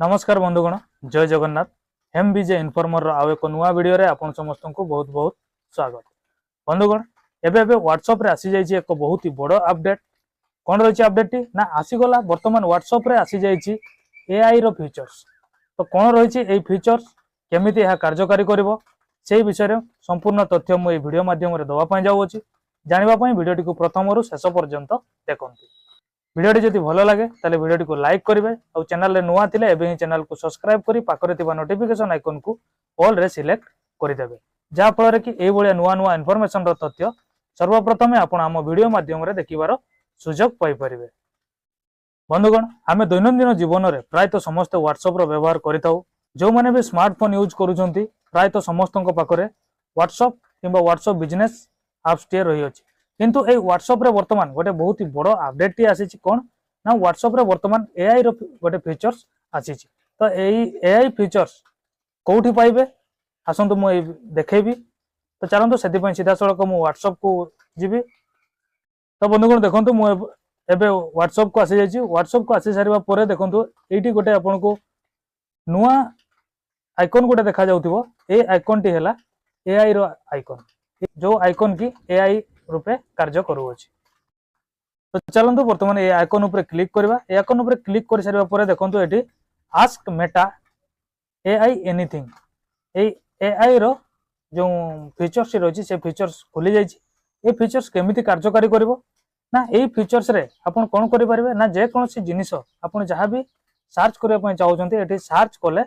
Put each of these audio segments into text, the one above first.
नमस्कार बंधुगण, जय जगन्नाथ। एम विजे इनफॉर्मर आउ एक नुआ वीडियो रे आपन समस्त को बहुत बहुत स्वागत। बंधुगण, एबे एबे व्हाट्सएप रे आसी जाइए एक बहुत ही बड़ अपडेट। कौन रही अपडेट टी ना आसीगला वर्तमान व्हाट्सएप रे आसी जाइए एआई रो फीचर्स। तो कौन रही ए फीचर्स केमिति यह कार्यकारी करिवो से विषय संपूर्ण तथ्य मु ए वीडियो माध्यम रे दवा पई जाउछि। जानिबा पई वीडियोटी को प्रथम रु शेष पर्यंत देखंतु। वीडियोटी जदि भल लगे ताले वीडियोटी को लाइक करेंगे और चैनल रे नुआ थिले एबे ही चैनल को सब्सक्राइब करी पाखरे थिबा नोटिफिकेशन आइकन को ऑल रे सिलेक्ट करि देबे, जहा फल कि ए भलिया नुआ नुआ इनफॉरमेशन रो तथ्य सर्वप्रथम आपण हम वीडियो माध्यम रे देखिबार सुजोग पाई परिबे। बंधुगण, आमे दैनंदिन जीवन रे प्रायतः समस्त व्हाट्सएप रो व्यवहार करिताउ। जो माने भी स्मार्टफोन यूज करूछंती प्रायतः समस्तन पाखरे व्हाट्सएप किंबा व्हाट्सएप बिजनेस एप्स टे रही अछि। किंतु ए व्हाट्सएप रे वर्तमान गोटे बहुत ही बड़ अपडेट टी आसी कोन ना व्हाट्सएप रे वर्तमान एआई रो गोटे फीचर्स आसी। तो एआई फीचर्स कोठी पाइबे आसंतु मु देखेबी। तो चलंतु सेति पई सीधा सड़क मु व्हाट्सएप को जीबी। तो बंधुगण देखंतु मु एबे व्हाट्सएप को आसी जाइछि। व्हाट्सएप को आसी सारिबा परे देखंतु एठी गोटे आपन को नुआ आइकन गोटे देखा जाउथिबो। ए आइकन टी हैला एआई रो आइकन, जो आइकन की एआई रूपे कार्य करूछि। तो चलंतु वर्तमान ए आइकन ऊपर क्लिक करबा। ए आइकन ऊपर क्लिक कर सारिबा परे देखंतु एठी आस्क मेटा एआई एनीथिंग ए एआई रो जो फीचर्स रही से फीचर्स खुली जाइछि। ए फीचर्स केमिति कार्यकारी करिवो ना ए फीचर्स रे आपण कोन करि परिबे ना जे कोनसी जिनिस आपण जहां भी सर्च करिया पय चाहउछंती एठी सर्च कले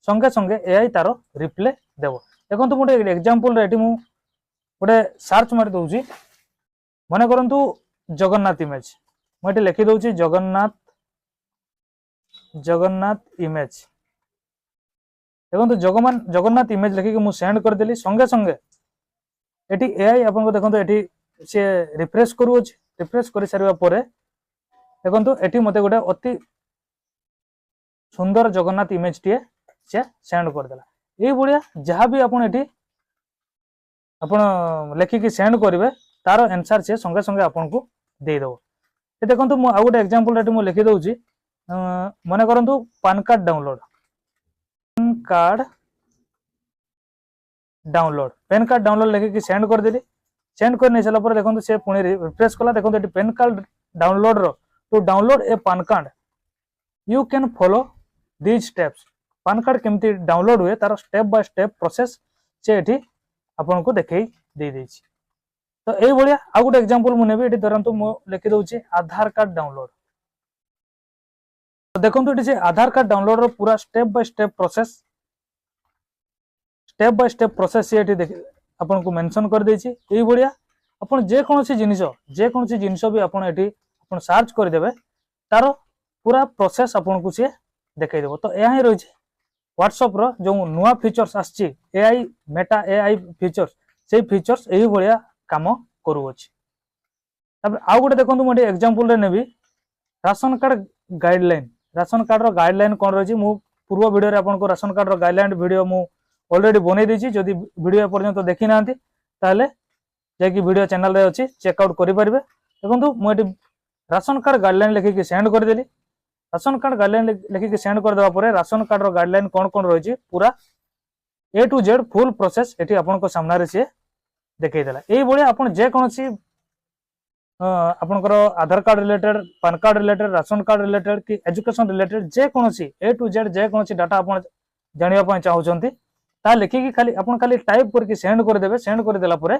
संगे संगे एआई तारो रिप्लाई देबो। देखंतु मोटे एग्जांपल रे एठी मु गोटे सर्च मारि दउछि। मन करंतु जगन्नाथ इमेज, मुझे लिखि दउछि जगन्नाथ इमेज। देखो जगन्नाथ इमेज लिखिक मु सेंड कर देली संगे संगे एटी एआई आपन को देखो एटी से रिफ्रेश करूछि। रिफ्रेश कर सारिबा परे देखो एटी मते गोटे अति सुंदर जगन्नाथ इमेज टीए से सेंड कर देला। ए बढिया जहां भी आपन एटी आपन लिखिक सेंड करिवे तार आंसर से संगे संगे आपन को दे दो। ये देखंतु मु आ गोटे एग्जांपल रेट मु लिखि दउछि। मने करंतु pan card download, pan card download लिखि सेंड कर देली। सेंड कर नै सला पर देखंतु से पुणी रिफ्रेश कला। देखंतु एटी पैन कार्ड डाउनलोड रो to download a PAN card you can follow these steps. PAN card केमती डाउनलोड हुए तार स्टेप बाय स्टेप प्रोसेस से एटी आपन को देखै दे दैछि। तो ए भलिया आ गोटे एग्जांपल मु नेबे। एटी धरंतु मु लिखि दउछि आधार कार्ड डाउनलोड। तो देखंतु एटी से आधार कार्ड डाउनलोड रो पूरा स्टेप बाय स्टेप प्रोसेस से एटी आपन को मेंशन कर दैछि। ए भलिया आपन जे कोनोसी जिनिस भी आपन एटी आपन सर्च कर देबे तारो पूरा प्रोसेस आपन को से देखाइ देबो। तो एहा ही रहिछि व्हाट्सएप रो जो नुआ फीचर्स आछि एआई मेटा एआई फीचर्स, से फीचर्स एही भलिया काम करूछि। तब आ गोटे देखंतु मोटे एग्जांपल रे नेबी ration card guideline. Ration card रो गाइडलाइन कोन रहिछि मु पूर्व वीडियो रे आपन को राशन कार्ड रो गाइडलाइन वीडियो मु ऑलरेडी बनै दैछि। जदि वीडियो पर्यंत देखि नांती ताले जेकी वीडियो चैनल रे अछि चेक आउट करि परिबे। देखंतु मु एटी राशन कार्ड गाइडलाइन लिखि के सेंड कर देली। राशन कार्ड गाइडलाइन लिखि के सेंड कर देबा परे राशन कार्ड रो गाइडलाइन कोन रहिछि पूरा A to Z full process एटी आपन को सामना रे से देखै देला। एई बळे आपन जे कोनसी आपनकर Aadhaar card related, PAN card related, ration card related कि एजुकेशन रिलेटेड जे कोनसी ए टू जेड जे कोनसी डाटा आपन जानिबा पय चाहउछंती ता लिखि कि खाली आपन खाली टाइप करके सेंड कर देबे। सेंड कर देला परे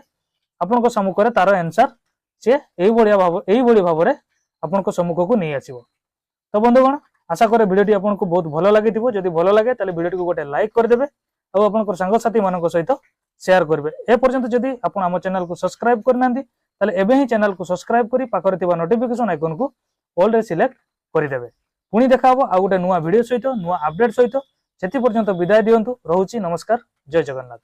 आपन को सम्मुख रे तार आंसर से एई बळी भाव रे आपन को सम्मुख को नै आसीबो। तो बंधुगण, आशा करे वीडियोटी आपन को बहुत भलो लागिथिबो। जदि भलो लागे ताले वीडियोटी को गोटे लाइक कर देबे और आपन को संग साथी मानन को सहित शेयर करबे। ए पर्यंत जदि आपण आम चैनल को सब्सक्राइब करनांती ताले एबे ही चैनल को सब्सक्राइब करी पाखरे थिबा नोटिफिकेशन आइकन को ऑल रे सिलेक्ट करि देबे। पुणी देखा हबो आ गोटे नुआ वीडियो सहित नुआ अपडेट सहित। सेति पर्यंत विदाय दियंतु। रहउची नमस्कार, जय जगन्नाथ।